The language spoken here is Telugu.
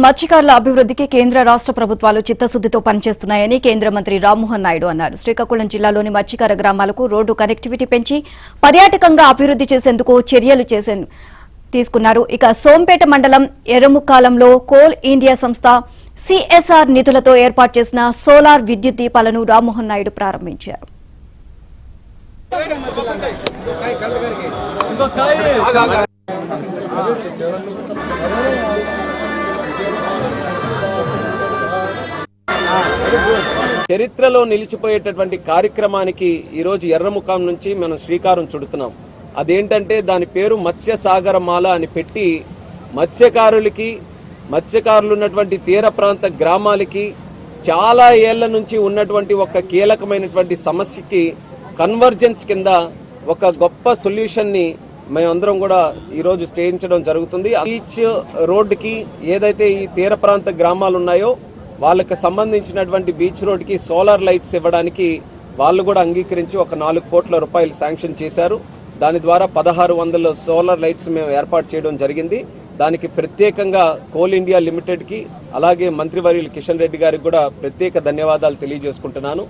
మత్స్యకారుల అభివృద్ధికి కేంద్ర రాష్ట్ర ప్రభుత్వాలు చిత్తశుద్ధితో పనిచేస్తున్నాయని కేంద్ర మంత్రి రామ్మోహన్ నాయుడు అన్నారు. శ్రీకాకుళం జిల్లాలోని మత్స్యకార గ్రామాలకు రోడ్డు కనెక్టివిటీ పెంచి పర్యాటకంగా అభివృద్ధి చేసేందుకు చర్యలు తీసుకున్నారు. ఇక సోంపేట మండలం ఎర్రముక్కాలంలో కోల్ ఇండియా సంస్థ సిఎస్ఆర్ నిధులతో ఏర్పాటు చేసిన సోలార్ విద్యుత్ దీపాలను రామ్మోహన్ నాయుడు ప్రారంభించారు. చరిత్రలో నిలిచిపోయేటటువంటి కార్యక్రమానికి ఈరోజు ఎర్రముఖం నుంచి మనం శ్రీకారం చుడుతున్నాం. అదేంటంటే దాని పేరు మత్స్య సాగరమాల అని పెట్టి మత్స్యకారులు ఉన్నటువంటి తీర ప్రాంత గ్రామాలకి చాలా ఏళ్ల నుంచి ఉన్నటువంటి ఒక కీలకమైనటువంటి సమస్యకి కన్వర్జెన్స్ కింద ఒక గొప్ప సొల్యూషన్ని మేమందరం కూడా ఈరోజు చేయించడం జరుగుతుంది. బీచ్ రోడ్డుకి ఏదైతే ఈ తీర ప్రాంత గ్రామాలు ఉన్నాయో వాళ్ళకి సంబంధించినటువంటి బీచ్ రోడ్కి సోలార్ లైట్స్ ఇవ్వడానికి వాళ్ళు కూడా అంగీకరించి ఒక 4 కోట్ల రూపాయలు శాంక్షన్ చేశారు. దాని ద్వారా 1600 సోలార్ లైట్స్ మేము ఏర్పాటు చేయడం జరిగింది. దానికి ప్రత్యేకంగా కోల్ ఇండియా లిమిటెడ్కి అలాగే మంత్రివర్యులు కిషన్ రెడ్డి గారికి కూడా ప్రత్యేక ధన్యవాదాలు తెలియజేసుకుంటున్నాను.